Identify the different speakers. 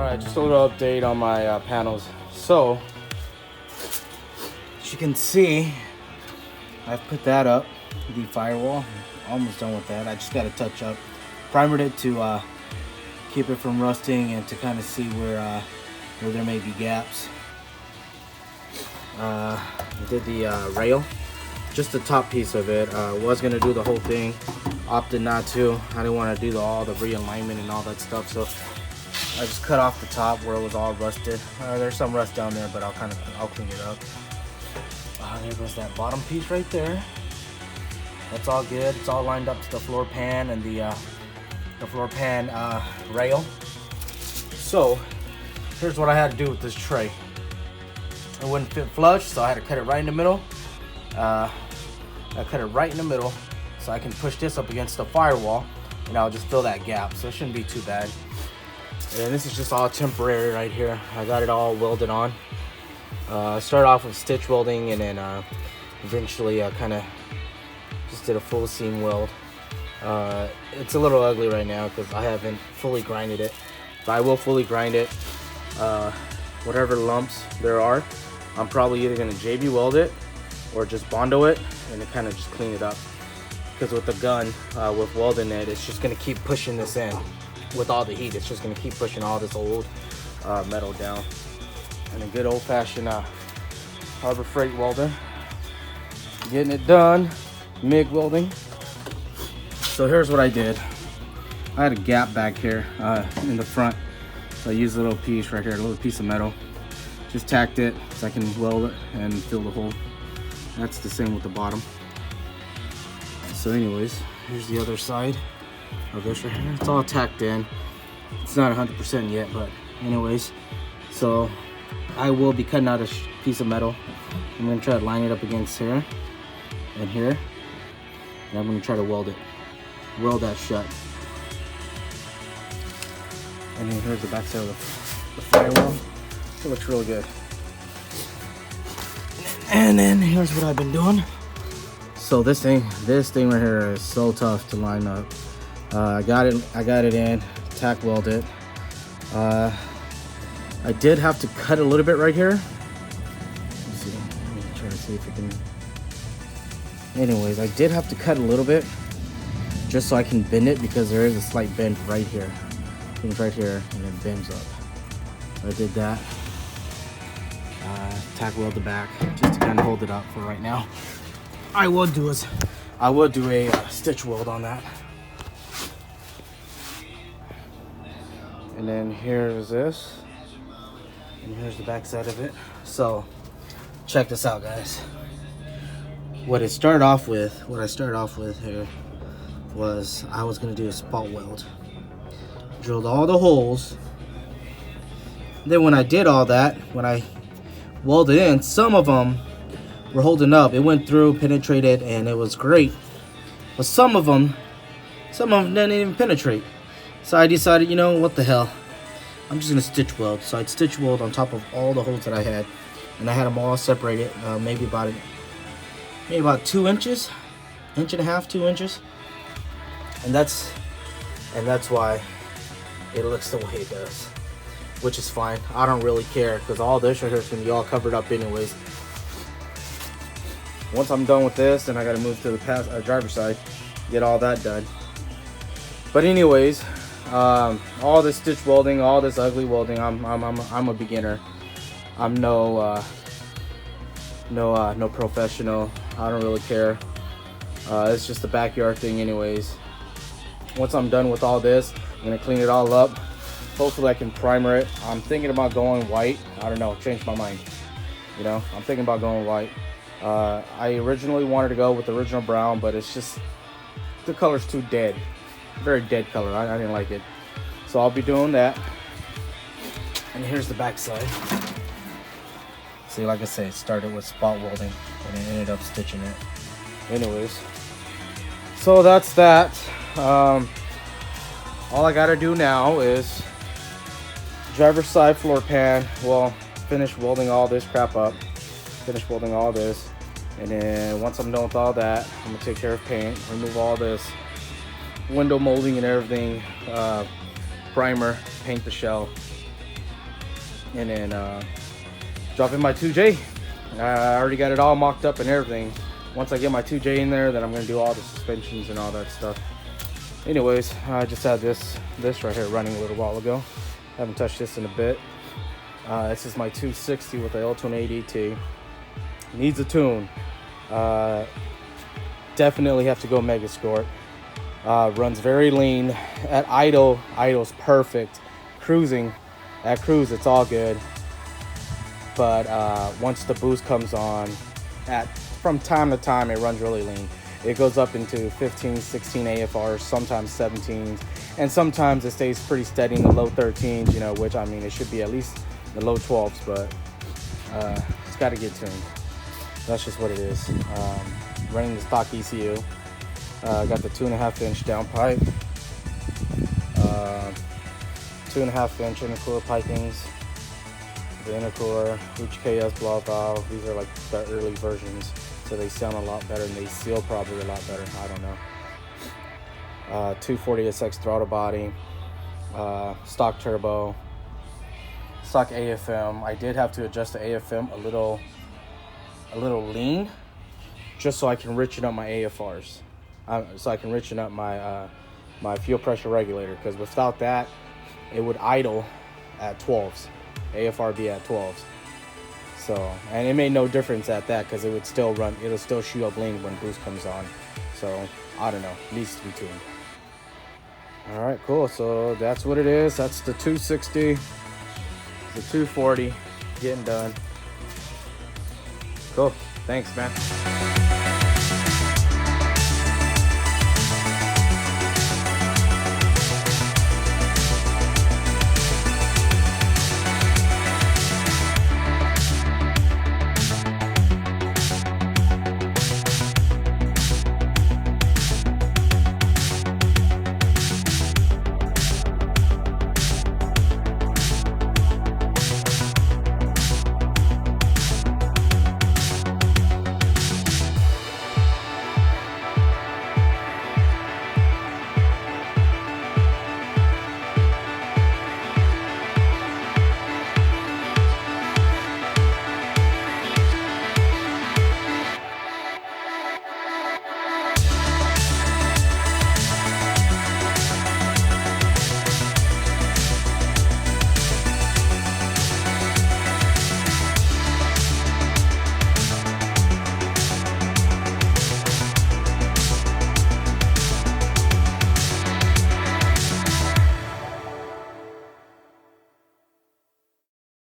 Speaker 1: Alright, just a little update on my panels. So, as you can see, I've put that up, the firewall. Almost done with that. I just got to touch up. Primered it to keep it from rusting and to kind of see where there may be gaps. I did the rail, just the top piece of it. Was going to do the whole thing, opted not to. I didn't want to do all the realignment and all that stuff, so I just cut off the top where it was all rusted. There's some rust down there, but I'll clean it up. There goes that bottom piece right there. That's all good. It's all lined up to the floor pan and the floor pan rail. So here's what I had to do with this tray. It wouldn't fit flush, so I had to cut it right in the middle. I cut it right in the middle so I can push this up against the firewall and I'll just fill that gap, so it shouldn't be too bad. And this is just all temporary right here. I got it all welded on. Started off with stitch welding and then eventually kind of just did a full seam weld. It's a little ugly right now because I haven't fully grinded it, but I will fully grind it. Whatever lumps there are, I'm probably either going to JB weld it or just Bondo it and then kind of just clean it up, because with the gun, with welding it, it's just going to keep pushing this in. With all the heat, it's just going to keep pushing all this old metal down. And a good old-fashioned Harbor Freight welder, getting it done, MIG welding. So here's what I did. I had a gap back here in the front, so I used a little piece right here, a little piece of metal. Just tacked it so I can weld it and fill the hole. That's the same with the bottom. So anyways, here's the other side of this right here. It's all tacked in. It's not 100% yet, but anyways, so I will be cutting out a piece of metal. I'm going to try to line it up against here and here, and I'm going to try to weld that shut. And then here's the back side of the firewall. It looks really good. And then here's what I've been doing. So this thing right here is so tough to line up. I got it in, tack weld it. I did have to cut a little bit right here. Let's see, let me try to see if I can. Anyways, I did have to cut a little bit just so I can bend it, because there is a slight bend right here. Comes right here and it bends up. So I did that. Tack weld the back just to kind of hold it up for right now. I would do a stitch weld on that. And then here's this, and here's the back side of it. So check this out, guys. What I started off with here was I was gonna do a spot weld. Drilled all the holes. Then when I did all that, when I welded in, some of them were holding up. It went through, penetrated, and it was great. But some of them didn't even penetrate. So I decided, you know, what the hell, I'm just gonna stitch weld. So I'd stitch weld on top of all the holes that I had, and I had them all separated, maybe about 2 inches, inch and a half, 2 inches, and that's why it looks the way it does, which is fine. I don't really care, because all this right here is gonna be all covered up anyways. Once I'm done with this, then I gotta move to the driver's side, get all that done. But anyways, all this stitch welding, all this ugly welding, I'm a beginner. I'm no professional. I don't really care. It's just a backyard thing anyways. Once I'm done with all this, I'm gonna clean it all up. Hopefully I can primer it. I'm thinking about going white. I don't know, changed my mind. You know, I'm thinking about going white. I originally wanted to go with the original brown, but it's just, the color's too dead. Very dead color. I didn't like it. So I'll be doing that. And here's the back side. See, like I said, it started with spot welding and it ended up stitching it. Anyways, so that's that. All I gotta do now is driver's side floor pan. Well, finish welding all this crap up. Finish welding all this. And then once I'm done with all that, I'm gonna take care of paint, remove all this window molding and everything, primer, paint the shell, and then drop in my 2J. I already got it all mocked up and everything. Once I get my 2J in there, then I'm gonna do all the suspensions and all that stuff. Anyways, I just had this right here running a little while ago. Haven't touched this in a bit. This is my 260 with the L28 ET. Needs a tune. Definitely have to go Megascore. Runs very lean. At idle's perfect. Cruising, at cruise it's all good. But once the boost comes on, from time to time it runs really lean. It goes up into 15, 16 AFRs, sometimes 17s, and sometimes it stays pretty steady in the low 13s, you know, which I mean it should be at least the low 12s, but it's got to get tuned. That's just what it is. Running the stock ECU. Got the 2.5-inch downpipe, 2.5-inch intercooler pipings, the intercooler, HKS blow valve. These are like the early versions, so they sound a lot better and they seal probably a lot better. I don't know. 240SX throttle body, stock turbo, stock AFM. I did have to adjust the AFM a little lean, just so I can richen up my AFRs. So I can richen up my my fuel pressure regulator, because without that, it would idle at 12s. AFR be at 12s. So, and it made no difference at that, because it would still run, it'll still shoot up lean when boost comes on. So, I don't know, needs to be tuned. Alright, cool, so that's what it is. That's the 260, the 240, getting done. Cool, thanks man.